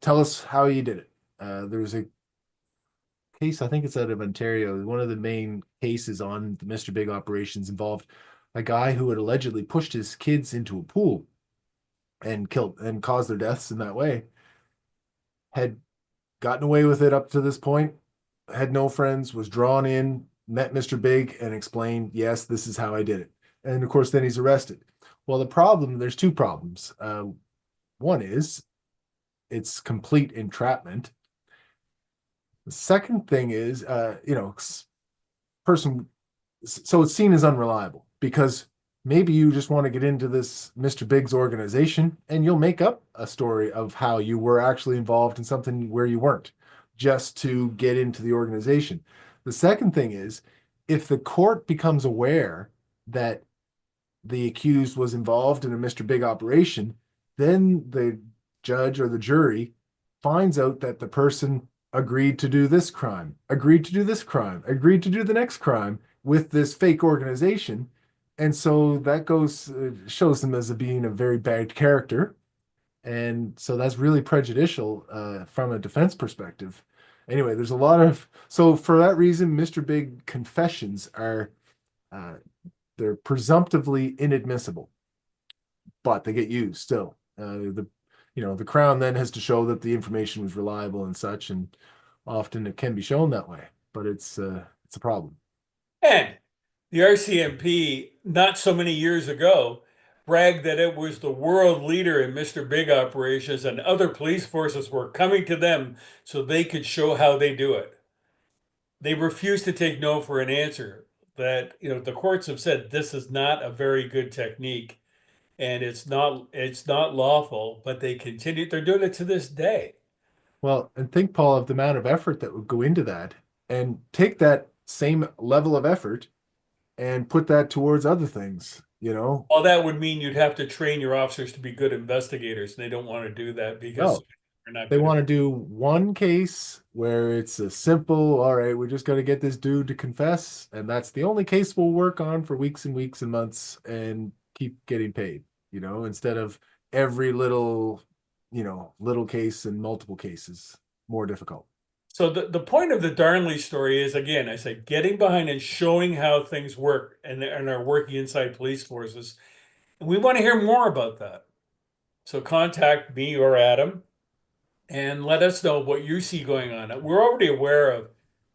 Tell us how you did it. There's a case, I think it's out of Ontario. One of the main cases on the Mr. Big operations involved a guy who had allegedly pushed his kids into a pool and killed and caused their deaths in that way. Had gotten away with it up to this point, had no friends, was drawn in, met Mr. Big and explained, yes, this is how I did it. And of course, then he's arrested. Well, there's two problems. One is it's complete entrapment. The second thing is, person, so it's seen as unreliable because maybe you just want to get into this Mr. Big's organization and you'll make up a story of how you were actually involved in something where you weren't just to get into the organization. The second thing is if the court becomes aware that the accused was involved in a Mr. Big operation, then the judge or the jury finds out that the person agreed to do this crime, agreed to do this crime, agreed to do the next crime with this fake organization. And so that shows them as being a very bad character. And so that's really prejudicial from a defense perspective. Anyway, there's a lot of, so for that reason, Mr. Big confessions are, uh, they're presumptively inadmissible, but they get used still. The Crown then has to show that the information was reliable and such, and often it can be shown that way, but it's a problem. And the RCMP, not so many years ago, bragged that it was the world leader in Mr. Big operations, and other police forces were coming to them so they could show how they do it. They refused to take no for an answer. That, the courts have said this is not a very good technique and it's not lawful, but they continue, they're doing it to this day. Well, and think, Paul, of the amount of effort that would go into that, and take that same level of effort and put that towards other things. All that would mean you'd have to train your officers to be good investigators, and they don't want to do that because No, they're not they good at want to do one case where it's a simple, all right, we just got to get this dude to confess, and that's the only case we'll work on for weeks and weeks and months and keep getting paid, instead of every little case and multiple cases, more difficult. So the point of the Darnley story is, again, I say getting behind and showing how things work and are working inside police forces. And we want to hear more about that. So contact me or Adam and let us know what you see going on. We're already aware of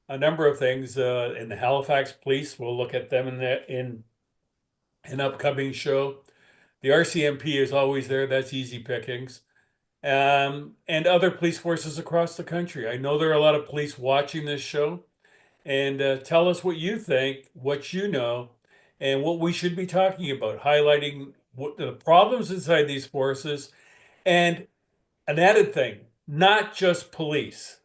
a number of things in the Halifax police. We'll look at them in an upcoming show. The RCMP is always there. That's easy pickings. And other police forces across the country. I know there are a lot of police watching this show. And tell us what you think, what you know, and what we should be talking about, highlighting what the problems inside these forces. And an added thing, not just police.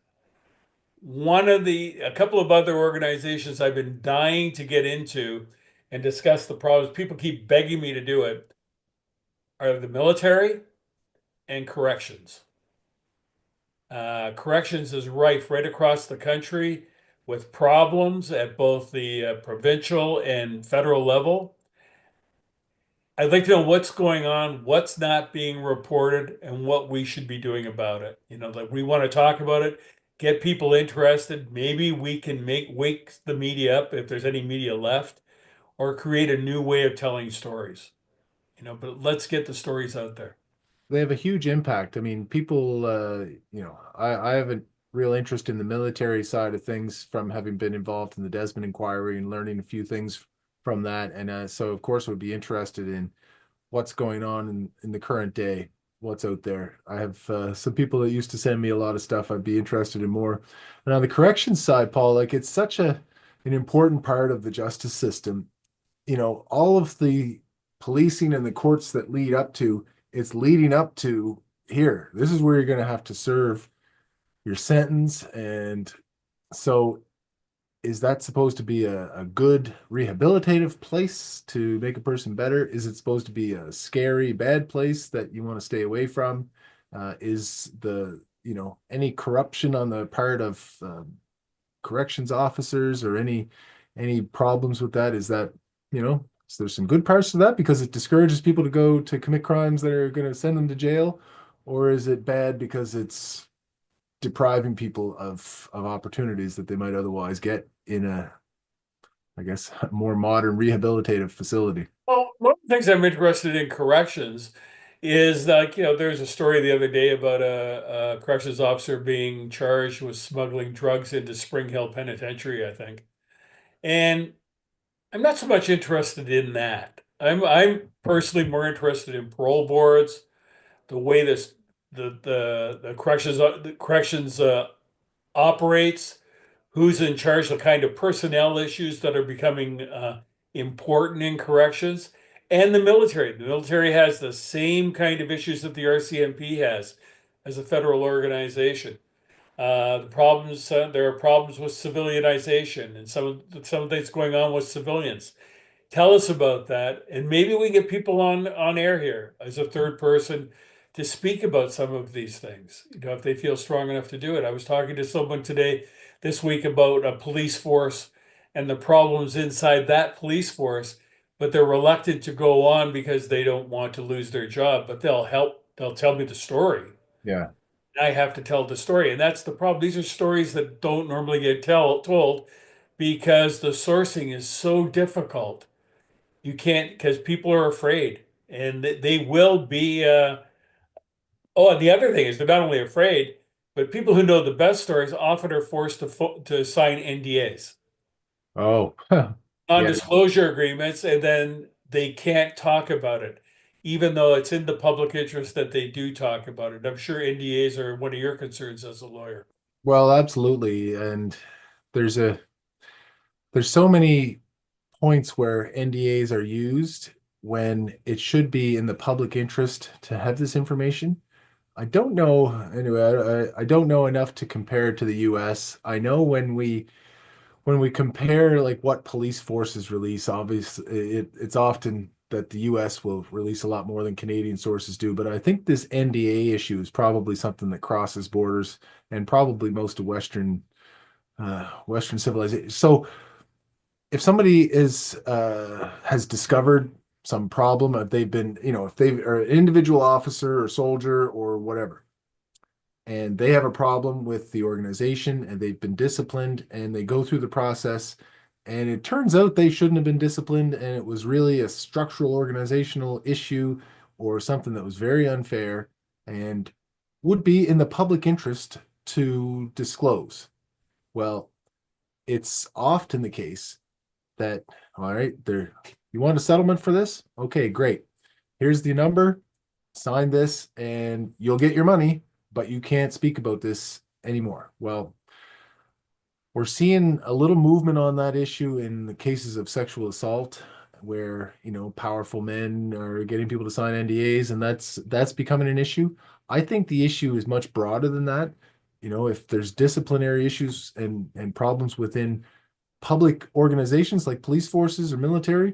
A couple of other organizations I've been dying to get into and discuss the problems, people keep begging me to do it, are the military and corrections. Corrections is rife right across the country with problems at both the provincial and federal level. I'd like to know what's going on, what's not being reported, and what we should be doing about it. Like we want to talk about it, get people interested. Maybe we can wake the media up if there's any media left, or create a new way of telling stories. But let's get the stories out there. They have a huge impact. I mean, people, I have a real interest in the military side of things from having been involved in the Desmond inquiry and learning a few things from that. And so, of course, would be interested in what's going on in the current day, what's out there. I have some people that used to send me a lot of stuff I'd be interested in more. And on the corrections side, Paul, like it's such an important part of the justice system. All of the policing and the courts that lead up to it's leading up to here. This is where you're going to have to serve your sentence. And so is that supposed to be a good rehabilitative place to make a person better? Is it supposed to be a scary, bad place that you want to stay away from? Is any corruption on the part of corrections officers or any problems with that? Is that, is there some good parts to that because it discourages people to go to commit crimes that are going to send them to jail? Or is it bad because it's depriving people of opportunities that they might otherwise get in I guess, a more modern rehabilitative facility? Well, one of the things I'm interested in corrections is like, there's a story the other day about a corrections officer being charged with smuggling drugs into Spring Hill Penitentiary, I think. And I'm not so much interested in that. I'm personally more interested in parole boards, the way the corrections operates, who's in charge, the kind of personnel issues that are becoming important in corrections, and the military. The military has the same kind of issues that the RCMP has as a federal organization. There are problems with civilianization and some things going on with civilians. Tell us about that, and maybe we get people on air here as a third person to speak about some of these things. If they feel strong enough to do it. I was talking to someone this week about a police force and the problems inside that police force, but they're reluctant to go on because they don't want to lose their job. But they'll help. They'll tell me the story. Yeah. I have to tell the story, and that's the problem. These are stories that don't normally get told because the sourcing is so difficult. You can't because people are afraid, and they will be. Oh, and the other thing is they're not only afraid, but people who know the best stories often are forced to sign NDAs, Oh, yeah. non-disclosure agreements, and then they can't talk about it, even though it's in the public interest that they do talk about it. I'm sure NDAs are one of your concerns as a lawyer. Well, absolutely. And there's a there's so many points where NDAs are used when it should be in the public interest to have this information. I don't know, anyway, I don't know enough to compare it to the US. I know when we compare like what police forces release, obviously it's often that the US will release a lot more than Canadian sources do. But I think this NDA issue is probably something that crosses borders and probably most of Western civilization. So if somebody is has discovered some problem, if they've been, if they are an individual officer or soldier or whatever, and they have a problem with the organization and they've been disciplined and they go through the process and it turns out they shouldn't have been disciplined and it was really a structural organizational issue or something that was very unfair and would be in the public interest to disclose. Well, it's often the case that, all right, you want a settlement for this? Okay, great. Here's the number, sign this, and you'll get your money, but you can't speak about this anymore. Well, we're seeing a little movement on that issue in the cases of sexual assault, where, powerful men are getting people to sign NDAs, and that's becoming an issue. I think the issue is much broader than that. If there's disciplinary issues and problems within public organizations like police forces or military,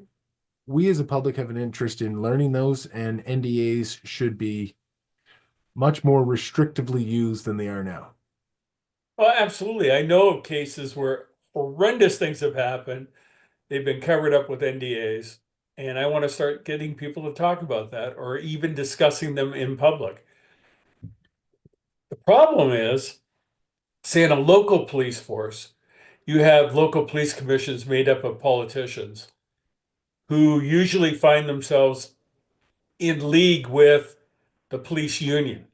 we as a public have an interest in learning those, and NDAs should be much more restrictively used than they are now. Well, absolutely. I know of cases where horrendous things have happened. They've been covered up with NDAs, and I want to start getting people to talk about that or even discussing them in public. The problem is, say in a local police force, you have local police commissions made up of politicians who usually find themselves in league with the police union.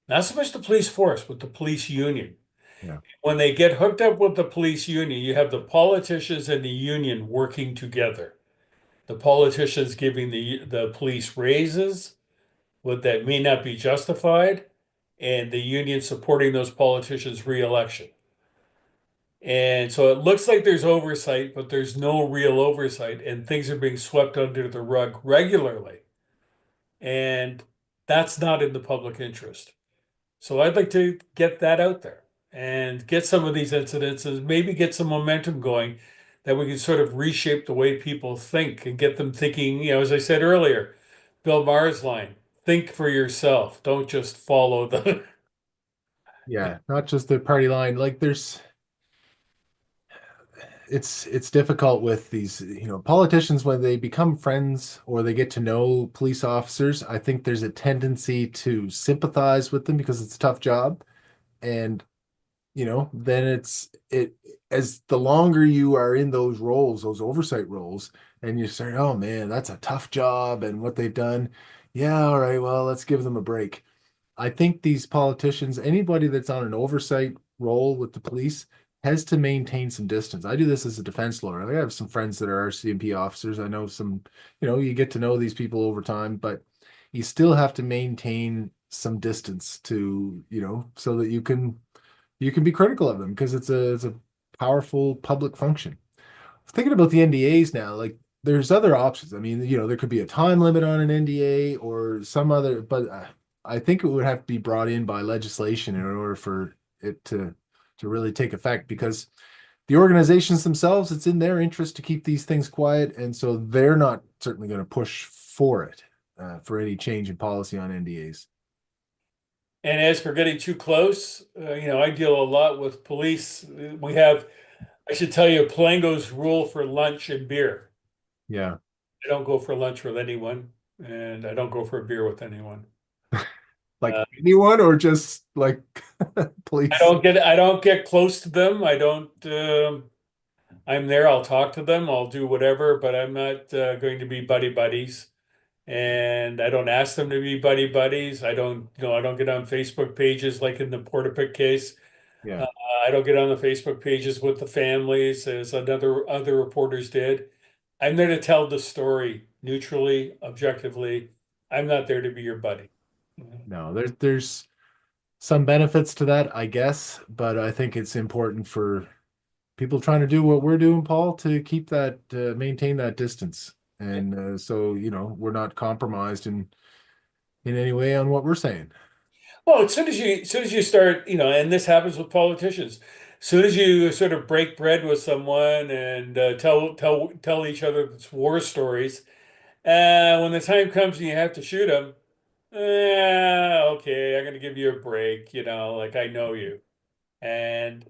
Not so much the police force, but the police union. Yeah. When they get hooked up with the police union, you have the politicians and the union working together. The politicians giving the police raises, what that may not be justified, and the union supporting those politicians' reelection. And so it looks like there's oversight, but there's no real oversight, and things are being swept under the rug regularly. And that's not in the public interest. So I'd like to get that out there and get some of these incidents and maybe get some momentum going that we can sort of reshape the way people think and get them thinking, as I said earlier, Bill Maher's line, think for yourself. Don't just follow the. Yeah, not just the party line. Like it's difficult with these, politicians when they become friends or they get to know police officers. I think there's a tendency to sympathize with them because it's a tough job. And then it as the longer you are in those roles, those oversight roles, and you say, oh man, that's a tough job and what they've done. Yeah, all right, well, let's give them a break. I think these politicians, anybody that's on an oversight role with the police, has to maintain some distance. I do this as a defense lawyer. I have some friends that are RCMP officers. I know some, you get to know these people over time, but you still have to maintain some distance to, so that you can be critical of them because it's a powerful public function. Thinking about the NDAs now, like there's other options. I mean, there could be a time limit on an NDA or some other, but I think it would have to be brought in by legislation in order for it to really take effect because the organizations themselves, it's in their interest to keep these things quiet, and so they're not certainly going to push for it for any change in policy on NDAs. And as for getting too close, I deal a lot with police. We have, I should tell you, Palango's rule for lunch and beer. Yeah, I don't go for lunch with anyone, and I don't go for a beer with anyone. like Uh, anyone or just like police. I don't get close to them. I don't. I'm there. I'll talk to them. I'll do whatever, but I'm not going to be buddy buddies. And I don't ask them to be buddy buddies. I don't. I don't get on Facebook pages like in the Portapic case. Yeah. Uh, I don't get on the Facebook pages with the families as other reporters did. I'm there to tell the story neutrally, objectively. I'm not there to be your buddy. No, there's some benefits to that, I guess, but I think it's important for people trying to do what we're doing, Paul, to keep that maintain that distance. And so, we're not compromised in any way on what we're saying. Well, as soon as you start, and this happens with politicians, as soon as you sort of break bread with someone and tell each other war stories, when the time comes and you have to shoot them, okay, I'm going to give you a break, like I know you. And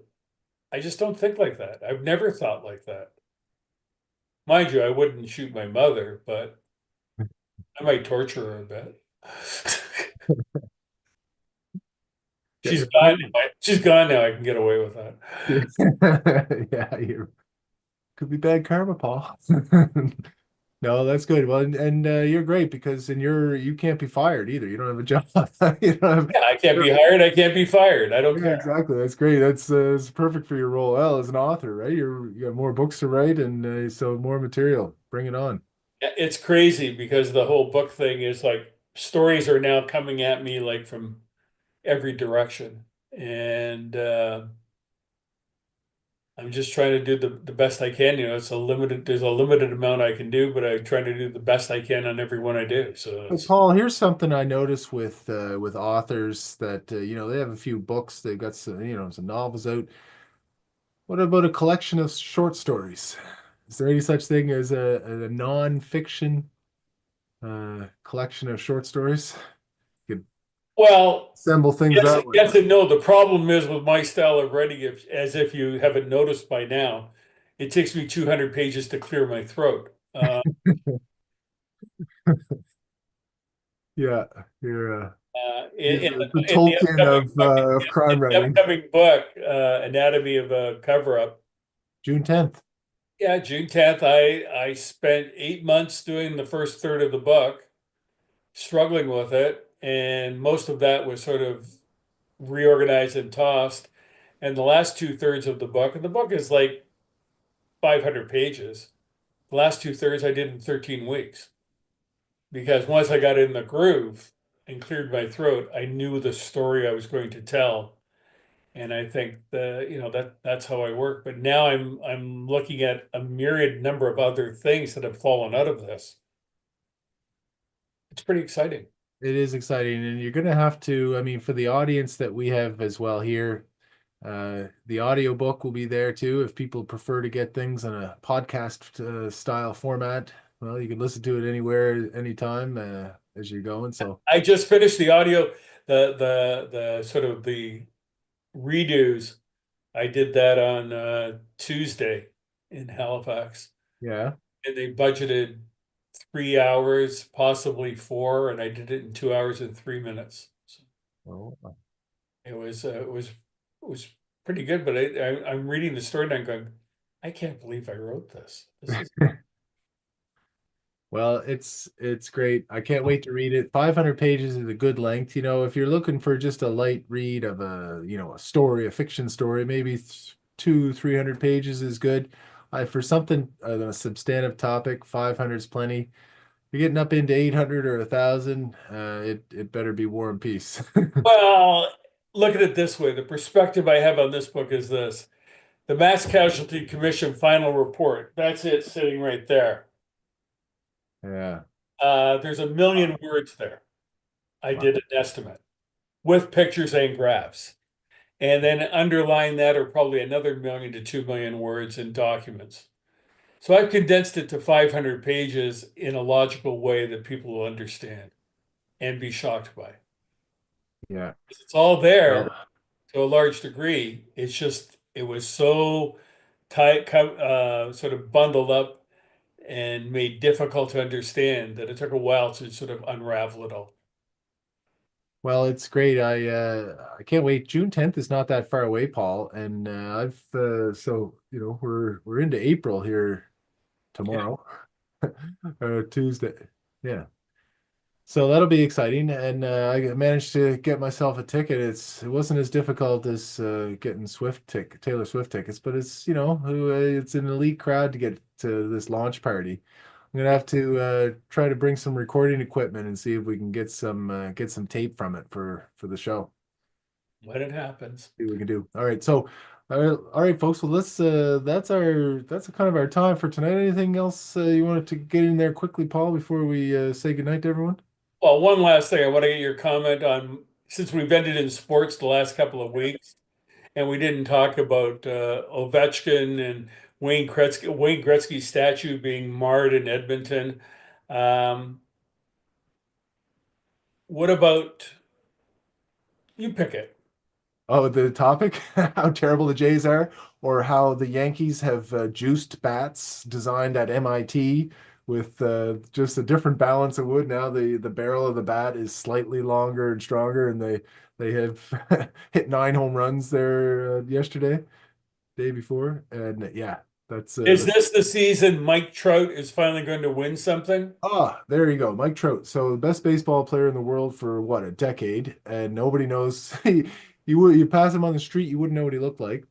I just don't think like that. I've never thought like that. Mind you, I wouldn't shoot my mother, but I might torture her a bit. Get She's your gone point. now. She's gone now. I can get away with that. Yeah, you could be bad karma, Paul. No, that's good. Well, and you're great because you can't be fired either. You don't have a job. You don't have, Yeah, I can't be hired. I can't be fired. I don't yeah, care. exactly. That's great. It's perfect for your role. Well, as an author, right? You got more books to write, and so more material. Bring it on. It's crazy because the whole book thing is like stories are now coming at me like from every direction. And I'm just trying to do the best I can. There's a limited amount I can do, but I try to do the best I can on every one I do. So Hey, it's, Paul, here's something I noticed with authors that they have a few books. They've got some novels out. What about a collection of short stories? Is there any such thing as a non-fiction collection of short stories? You could well, assemble things yes, that way. yes and no. The problem is with my style of writing, as if you haven't noticed by now, it takes me 200 pages to clear my throat. Yeah, you're In, in, the in the Tolkien upcoming book, of crime in the writing. upcoming book, Anatomy of a Cover-Up. June 10th. Yeah, June 10th, I spent 8 months doing the first third of the book, struggling with it, and most of that was sort of reorganized and tossed. And the last two thirds of the book, and the book is like 500 pages. The last two thirds I did in 13 weeks because once I got in the groove and cleared my throat, I knew the story I was going to tell. And I think that's how I work. But now I'm looking at a myriad number of other things that have fallen out of this. It's pretty exciting. It is exciting, and you're going to have to, I mean, for the audience that we have as well here, the audiobook will be there too. If people prefer to get things in a podcast style format, well, you can listen to it anywhere, anytime as you're going. So, I just finished the audio, the sort of the redos. I did that on Tuesday in Halifax, yeah. and they budgeted 3 hours, possibly four, and I did it in 2 hours and 3 minutes. So Oh. it was pretty good. But I'm reading the story and I'm going, I can't believe I wrote this. This is Well, it's great. I can't wait to read it. 500 pages is a good length. You know, if you're looking for just a light read of a story, a fiction story, maybe 200-300 pages is good. For something a substantive topic, 500 is plenty. You're getting up into 800 or 1,000, it better be War and Peace. well. Look at it this way. The perspective I have on this book is this: the Mass Casualty Commission final report. That's it, sitting right there. Yeah. There's a million words there. I Wow. did an estimate with pictures and graphs. And then underlying that are probably another 1 million to 2 million words in documents. So I've condensed it to 500 pages in a logical way that people will understand and be shocked by. Yeah. It's all there Well, to a large degree. It's just, it was so tight, sort of bundled up and made difficult to understand that it took a while to sort of unravel it all. Well, it's great. I can't wait. June 10th is not that far away, Paul. And I've so we're into April here Yeah. tomorrow. Tuesday. Yeah. So that'll be exciting. And I managed to get myself a ticket. It wasn't as difficult as getting Taylor Swift tickets, but it's an elite crowd to get to this launch party. I'm gonna have to try to bring some recording equipment and see if we can get some tape from it for the show. When it happens. See what we can do. All right. So, all right, folks. Well, let's that's kind of our time for tonight. Anything else you wanted to get in there quickly, Paul, before we say goodnight to everyone? Well, one last thing. I want to get your comment on, since we've ended in sports the last couple of weeks, and we didn't talk about Ovechkin and Wayne Gretzky's statue being marred in Edmonton. Um, what about you pick it? Oh, the topic, how terrible the Jays are, or how the Yankees have juiced bats designed at MIT with just a different balance of wood. Now the barrel of the bat is slightly longer and stronger, and they have hit 9 home runs there yesterday, day before, and yeah, Is that's this the season Mike Trout is finally going to win something? there you go, Mike Trout. So the best baseball player in the world for what, a decade, and nobody knows. You pass him on the street, you wouldn't know what he looked like,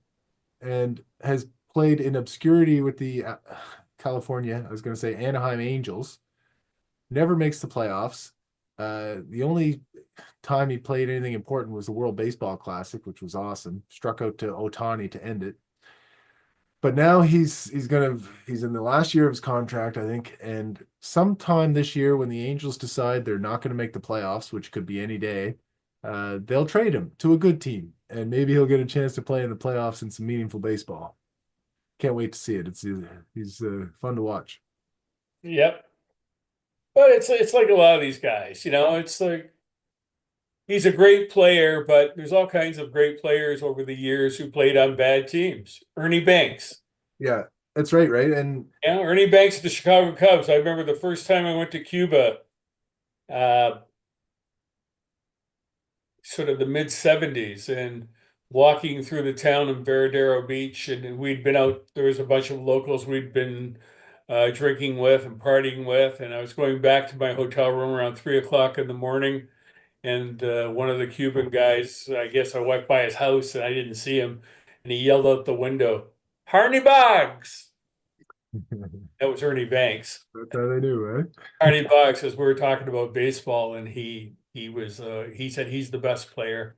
and has played in obscurity with the California, I was going to say Anaheim Angels. Never makes the playoffs. The only time he played anything important was the World Baseball Classic, which was awesome. Struck out to Otani to end it. But now he's in the last year of his contract, I think, and sometime this year when the Angels decide they're not going to make the playoffs, which could be any day, they'll trade him to a good team, and maybe he'll get a chance to play in the playoffs in some meaningful baseball. Can't wait to see it. He's fun to watch. Yep. But it's like a lot of these guys, it's like he's a great player, but there's all kinds of great players over the years who played on bad teams. Ernie Banks. Yeah, that's right, right? And Yeah, Ernie Banks at the Chicago Cubs. I remember the first time I went to Cuba, uh, sort of the mid 70s, and walking through the town of Veradero Beach, and we'd been out, there was a bunch of locals we'd been drinking with and partying with, and I was going back to my hotel room around 3 o'clock in the morning. And one of the Cuban guys, I guess I walked by his house and I didn't see him, and he yelled out the window, Harney Boggs. That was Ernie Banks. that's how they do, right? Harney Boggs, as we were talking about baseball, and he said he's the best player,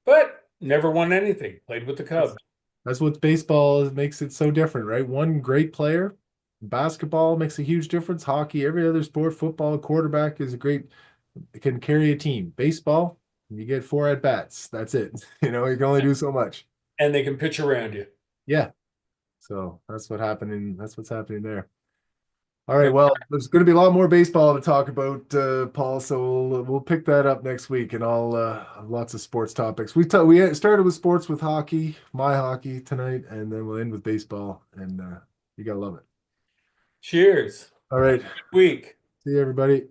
but never won anything. Played with the That's Cubs. that's what baseball makes it so different, right? One great player, Basketball makes a huge difference. Hockey, every other sport, football, quarterback is a great, can carry a team. Baseball, you get four at bats. That's it. You can only do so much. And they can pitch around you. Yeah. So that's what's happening there. All right. Well, there's going to be a lot more baseball to talk about, Paul. So we'll pick that up next week, and I'll have lots of sports topics. We started with sports with hockey, my hockey tonight, and then we'll end with baseball. And you gotta love it. Cheers. All right. Week. See you, everybody.